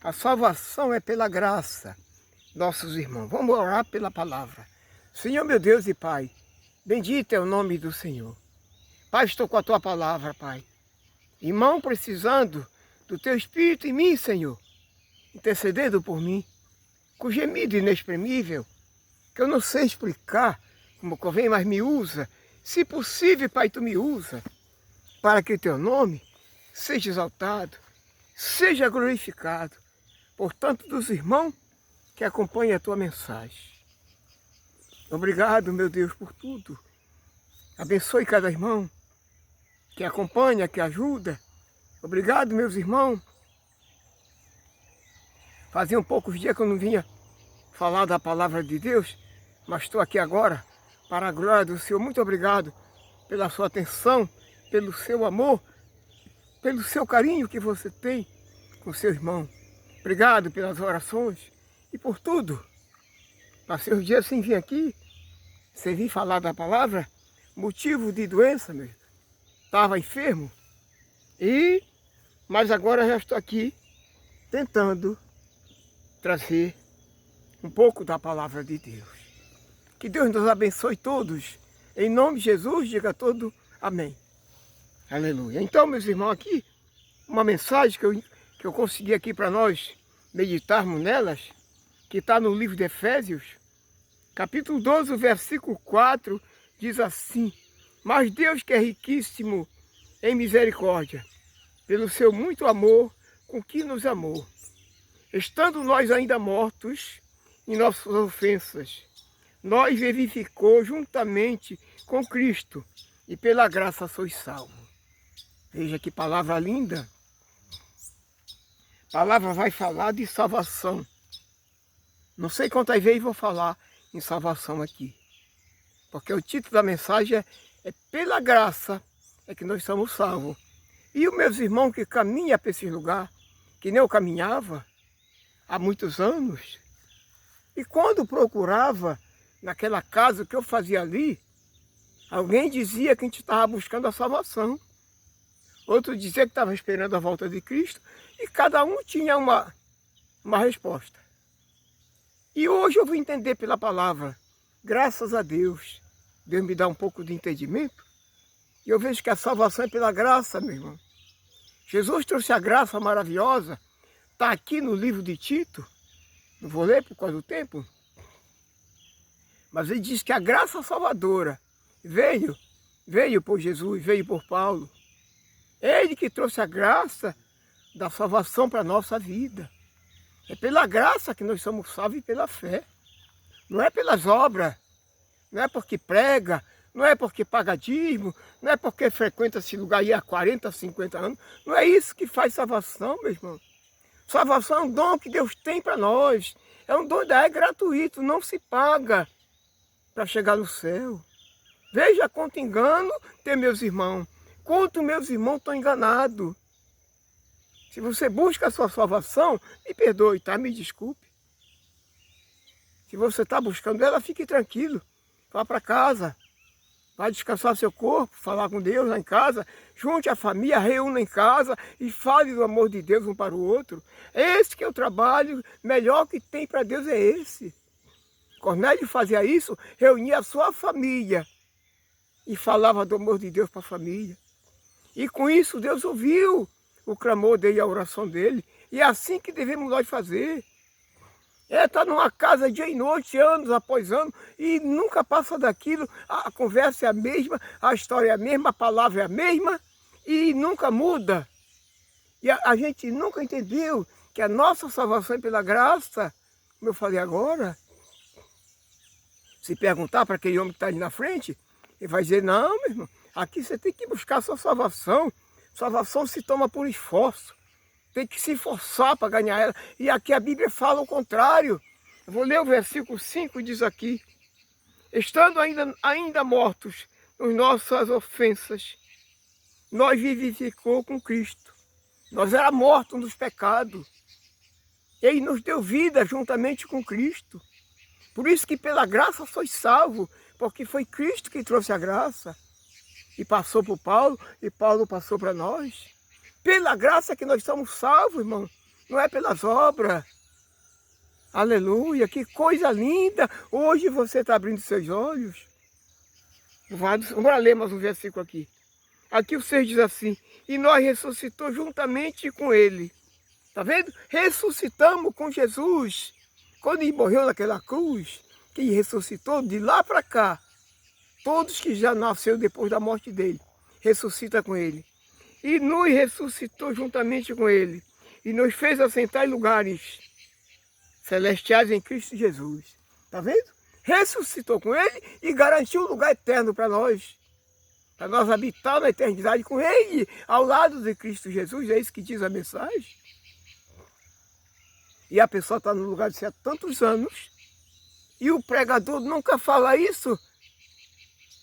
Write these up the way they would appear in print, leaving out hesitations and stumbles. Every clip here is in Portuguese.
A salvação é pela graça, nossos irmãos. Vamos orar pela palavra. Senhor, meu Deus e Pai, bendito é o nome do Senhor. Pai, estou com a Tua palavra, Pai. Irmão, precisando do Teu Espírito em mim, Senhor, intercedendo por mim, com gemido inexprimível, que eu não sei explicar como convém, mas me usa. Se possível, Pai, Tu me usa, para que o Teu nome seja exaltado, seja glorificado, portanto, dos irmãos que acompanham a Tua mensagem. Obrigado, meu Deus, por tudo. Abençoe cada irmão que acompanha, que ajuda. Obrigado, meus irmãos. Fazia um poucos dias que eu não vinha falar da palavra de Deus, mas estou aqui agora para a glória do Senhor. Muito obrigado pela sua atenção, pelo seu amor, pelo seu carinho que você tem com seu irmão. Obrigado pelas orações e por tudo. Passei os dias sem vir aqui, sem vir falar da palavra, motivo de doença mesmo. Estava enfermo, mas agora já estou aqui tentando trazer um pouco da palavra de Deus. Que Deus nos abençoe todos. Em nome de Jesus, diga todo amém. Aleluia. Então, meus irmãos, aqui, uma mensagem que eu consegui aqui para nós meditarmos nelas, que está no livro de Efésios, capítulo 12, versículo 4, diz assim: mas Deus, que é riquíssimo em misericórdia, pelo seu muito amor com que nos amou, estando nós ainda mortos em nossas ofensas, nós vivificou juntamente com Cristo, e pela graça sois salvos. Veja que palavra linda. A palavra vai falar de salvação. Não sei quantas vezes vou falar em salvação aqui, porque o título da mensagem é pela graça é que nós somos salvos. E os meus irmãos que caminham para esse lugar, que nem eu caminhava há muitos anos, e quando procurava naquela casa que eu fazia ali, alguém dizia que a gente estava buscando a salvação. Outro dizia que estava esperando a volta de Cristo, e cada um tinha uma resposta. E hoje eu vou entender pela palavra, graças a Deus, Deus me dá um pouco de entendimento, e eu vejo que a salvação é pela graça, meu irmão. Jesus trouxe a graça maravilhosa, está aqui no livro de Tito, não vou ler por causa do tempo, mas ele diz que a graça salvadora veio por Jesus, veio por Paulo. Ele que trouxe a graça da salvação para a nossa vida. É pela graça que nós somos salvos e pela fé. Não é pelas obras, não é porque prega, não é porque paga dízimo, não é porque frequenta esse lugar aí há 40, 50 anos. Não é isso que faz salvação, meu irmão. Salvação é um dom que Deus tem para nós. É um dom, é gratuito, não se paga para chegar no céu. Veja quanto engano tem meus irmãos. Quanto meus irmãos estão enganados. Se você busca a sua salvação, me perdoe, tá? Me desculpe. Se você está buscando ela, fique tranquilo. Vá para casa. Vai descansar seu corpo, falar com Deus lá em casa. Junte a família, reúna em casa e fale do amor de Deus um para o outro. Esse que é o trabalho melhor que tem para Deus, é esse. Cornélio fazia isso, reunia a sua família e falava do amor de Deus para a família. E com isso Deus ouviu o clamor dele, a oração dele. E é assim que devemos nós fazer. Está numa casa dia e noite, anos após anos, e nunca passa daquilo. A conversa é a mesma, a história é a mesma, a palavra é a mesma, e nunca muda. E a gente nunca entendeu que a nossa salvação é pela graça, como eu falei agora. Se perguntar para aquele homem que está ali na frente, ele vai dizer: não, meu irmão, aqui você tem que buscar a sua salvação. Salvação se toma por esforço. Tem que se esforçar para ganhar ela. E aqui a Bíblia fala o contrário. Eu vou ler o versículo 5, diz aqui: estando ainda mortos nas nossas ofensas, nós vivificou com Cristo. Nós éramos mortos nos pecados. Ele nos deu vida juntamente com Cristo. Por isso que pela graça sois salvos, porque foi Cristo que trouxe a graça. E passou para Paulo, e Paulo passou para nós. Pela graça que nós somos salvos, irmão. não é pelas obras. Aleluia, que coisa linda! Hoje você está abrindo seus olhos. Vamos ler mais um versículo aqui. Aqui o 6 diz assim: e nós ressuscitou juntamente com ele. Está vendo? Ressuscitamos com Jesus. Quando ele morreu naquela cruz, que ele ressuscitou de lá para cá, todos que já nasceram depois da morte dele, ressuscita com ele. E nos ressuscitou juntamente com ele. E nos fez assentar em lugares celestiais em Cristo Jesus. Está vendo? Ressuscitou com ele e garantiu um lugar eterno para nós. Para nós habitar na eternidade com ele, ao lado de Cristo Jesus. É isso que diz a mensagem. E a pessoa está no lugar de ser há tantos anos. E o pregador nunca fala isso.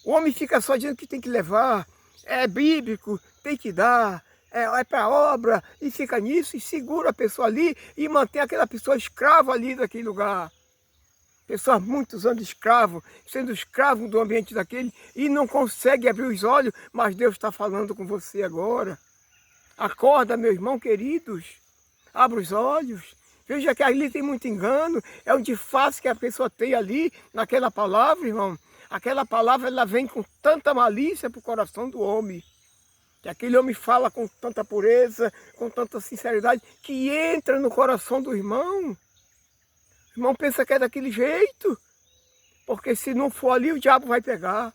O homem fica só dizendo que tem que levar. É bíblico, tem que dar. É para a obra, e fica nisso, e segura a pessoa ali, e mantém aquela pessoa escrava ali daquele lugar. Pessoas muitos anos escravo, sendo escravo do ambiente daquele, e não consegue abrir os olhos, mas Deus está falando com você agora. Acorda, meu irmão queridos, abra os olhos, veja que ali tem muito engano, é um disfarce que a pessoa tem ali, naquela palavra, irmão. Aquela palavra, ela vem com tanta malícia para o coração do homem. Que aquele homem fala com tanta pureza, com tanta sinceridade, que entra no coração do irmão. O irmão pensa que é daquele jeito, porque se não for ali, o diabo vai pegar.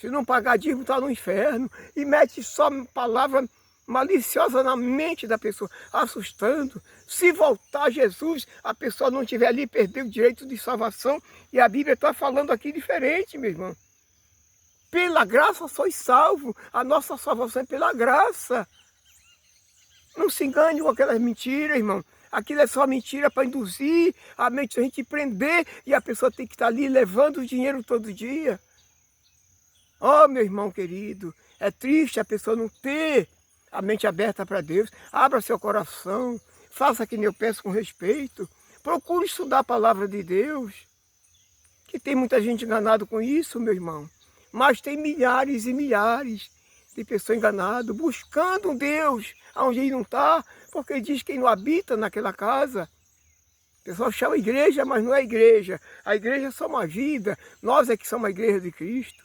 Se não pagar dízimo, está no inferno. E mete só palavra maliciosa na mente da pessoa, assustando. Se voltar a Jesus, a pessoa não estiver ali, perdeu o direito de salvação. E a Bíblia está falando aqui diferente, meu irmão. Pela graça sois salvos. A nossa salvação é pela graça. Não se engane com aquelas mentiras, irmão. Aquilo é só mentira para induzir a mente, a gente prender, e a pessoa tem que estar ali levando o dinheiro todo dia. Oh, meu irmão querido, é triste a pessoa não ter a mente aberta para Deus. Abra seu coração, faça que nem eu peço com respeito. Procure estudar a palavra de Deus. Que tem muita gente enganada com isso, meu irmão. Mas tem milhares e milhares de pessoas enganadas, buscando um Deus onde ele não está, porque ele diz que ele não habita naquela casa. O pessoal chama igreja, mas não é igreja. A igreja é só uma vida, nós é que somos a igreja de Cristo.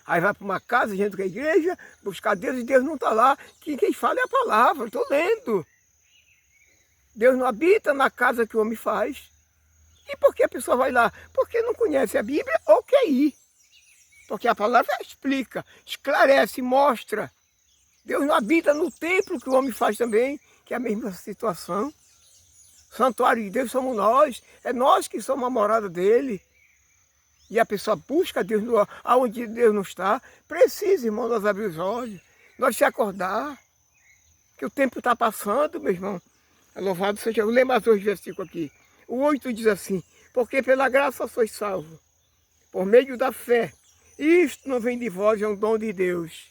Aí vai para uma casa, gente que é igreja, buscar Deus e Deus não está lá. Quem fala é a palavra, estou lendo. Deus não habita na casa que o homem faz. E por que a pessoa vai lá? Porque não conhece a Bíblia ou quer ir. Porque a palavra explica, esclarece, mostra. Deus não habita no templo que o homem faz também, que é a mesma situação. Santuário de Deus somos nós, é nós que somos a morada dele. E a pessoa busca Deus aonde Deus não está. Precisa, irmão, nós abrir os olhos, nós se acordar, que o tempo está passando, meu irmão. Louvado seja, eu leio mais dois versículos aqui. O 8 diz assim: porque pela graça sois salvos, por meio da fé. Isto não vem de vós, é um dom de Deus.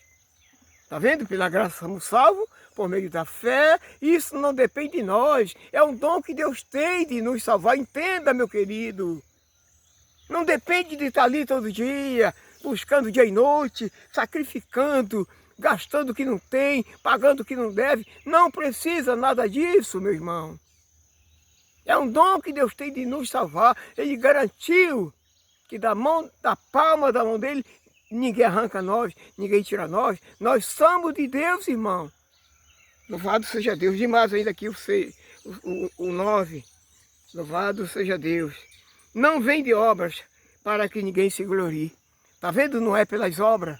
Está vendo? Pela graça somos salvos, por meio da fé. Isso não depende de nós. É um dom que Deus tem de nos salvar. Entenda, meu querido. Não depende de estar ali todo dia, buscando dia e noite, sacrificando, gastando o que não tem, pagando o que não deve. Não precisa nada disso, meu irmão. É um dom que Deus tem de nos salvar. Ele garantiu que da palma da mão dele, ninguém arranca nós, ninguém tira nós. Nós somos de Deus, irmão. Louvado seja Deus. Demais ainda aqui o 9. Louvado seja Deus. Não vem de obras para que ninguém se glorie. Está vendo? Não é pelas obras.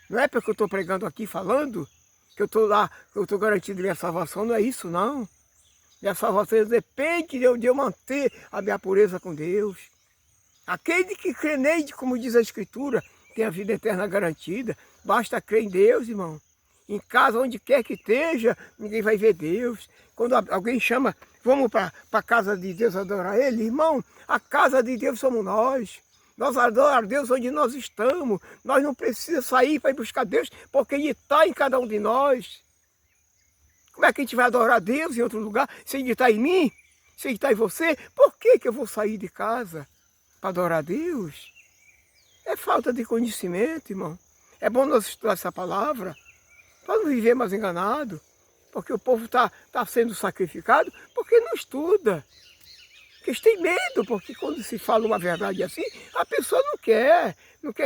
Não é porque eu estou pregando aqui, falando, que eu estou lá, que eu estou garantindo minha salvação. Não é isso, não. Minha salvação depende de eu manter a minha pureza com Deus. Aquele que crê nele, como diz a Escritura, tem a vida eterna garantida. Basta crer em Deus, irmão. Em casa, onde quer que esteja, ninguém vai ver Deus. Quando alguém chama, vamos para a casa de Deus adorar Ele, irmão, a casa de Deus somos nós. Nós adoramos Deus onde nós estamos. Nós não precisamos sair para ir buscar Deus, porque Ele está em cada um de nós. Como é que a gente vai adorar Deus em outro lugar, se Ele está em mim, se Ele está em você? Por que eu vou sair de casa para adorar Deus? É falta de conhecimento, irmão. É bom nós estudar essa palavra, para não viver mais enganado, porque o povo tá sendo sacrificado, porque não estuda. Porque eles têm medo, porque quando se fala uma verdade assim, a pessoa não quer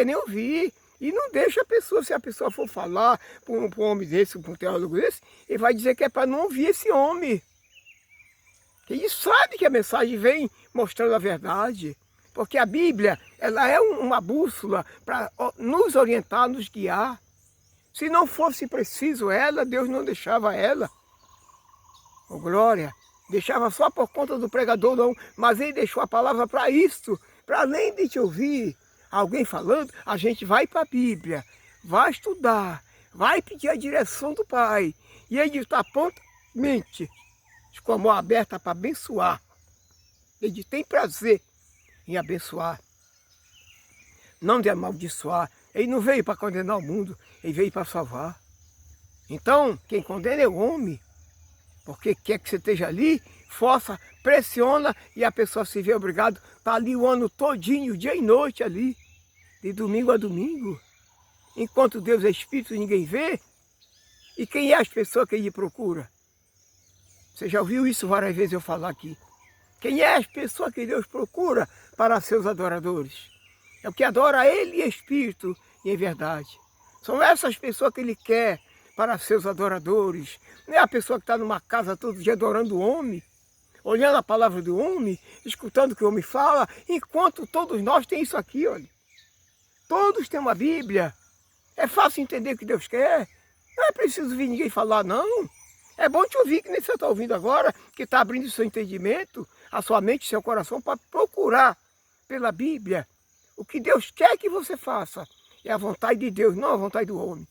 nem ouvir. E não deixa a pessoa, se a pessoa for falar para um homem desse, para um teólogo desse, ele vai dizer que é para não ouvir esse homem. Ele sabe que a mensagem vem mostrando a verdade. Porque a Bíblia, ela é uma bússola para nos orientar, nos guiar. Se não fosse preciso ela, Deus não deixava ela. Oh, glória! Deixava só por conta do pregador, não. Mas ele deixou a palavra para isso. Para além de te ouvir alguém falando, a gente vai para a Bíblia, vai estudar, vai pedir a direção do Pai. E ele está prontamente, com a mão aberta para abençoar. Ele tem prazer em abençoar, não de amaldiçoar. Ele não veio para condenar o mundo, ele veio para salvar. Então, quem condena é o homem, porque quer que você esteja ali, força, pressiona e a pessoa se vê obrigada a estar ali o ano todinho, dia e noite ali, de domingo a domingo. Enquanto Deus é Espírito, ninguém vê. E quem é as pessoas que ele procura? Você já ouviu isso várias vezes eu falar aqui. Quem é as pessoas que Deus procura para seus adoradores? É o que adora Ele em Espírito e em verdade. São essas pessoas que Ele quer para seus adoradores. Não é a pessoa que está numa casa todo dia adorando o homem, olhando a palavra do homem, escutando o que o homem fala, enquanto todos nós temos isso aqui, olha. Todos têm uma Bíblia. É fácil entender o que Deus quer. Não é preciso vir ninguém falar, não. É bom te ouvir, que nem você está ouvindo agora, que está abrindo o seu entendimento, a sua mente, seu coração, para procurar pela Bíblia o que Deus quer que você faça. É a vontade de Deus, não a vontade do homem.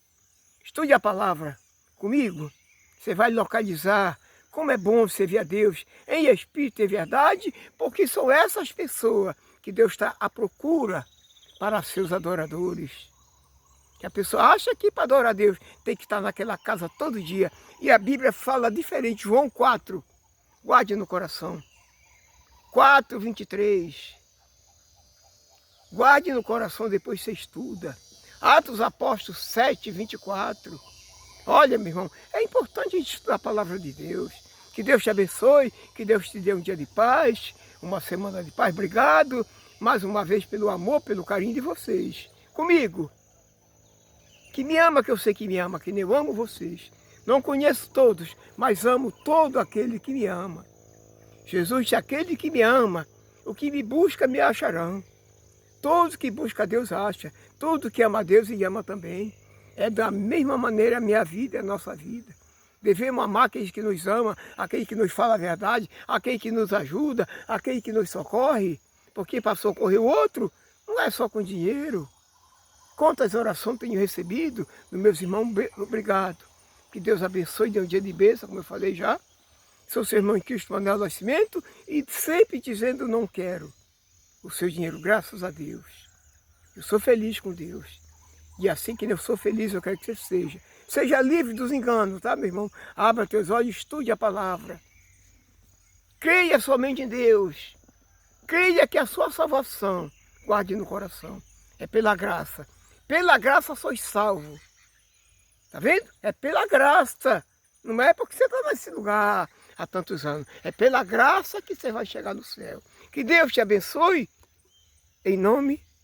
Estude a palavra comigo. Você vai localizar como é bom servir a Deus em espírito e verdade, porque são essas pessoas que Deus está à procura para seus adoradores. Que a pessoa acha que para adorar a Deus tem que estar naquela casa todo dia. E a Bíblia fala diferente. João 4, guarde no coração. 4:23. Guarde no coração, depois você estuda. Atos dos Apóstolos 7:24. Olha, meu irmão, é importante a gente estudar a palavra de Deus. Que Deus te abençoe, que Deus te dê um dia de paz, uma semana de paz. Obrigado mais uma vez pelo amor, pelo carinho de vocês. Comigo. Que me ama, que eu sei que me ama, que nem eu amo vocês. Não conheço todos, mas amo todo aquele que me ama. Jesus disse, aquele que me ama, o que me busca me acharão. Todos que buscam a Deus acham. Todo que ama a Deus e ama também. É da mesma maneira a minha vida, a nossa vida. Devemos amar aqueles que nos amam, aqueles que nos falam a verdade, aquele que nos ajuda, aquele que nos socorre. Porque para socorrer o outro, não é só com dinheiro. Quantas orações tenho recebido dos meus irmãos, obrigado. Que Deus abençoe, dê um dia de bênção, como eu falei já. Sou seu irmão em Cristo, Manuel Nascimento, e sempre dizendo não quero o seu dinheiro, graças a Deus. Eu sou feliz com Deus. E assim que eu sou feliz, eu quero que você seja. Seja livre dos enganos, tá, meu irmão? Abra teus olhos, estude a palavra. Creia somente em Deus. Creia que a sua salvação guarde no coração. É pela graça. Pela graça sois salvos. Tá vendo? É pela graça. Não é porque você está nesse lugar há tantos anos. É pela graça que você vai chegar no céu. Que Deus te abençoe. Em nome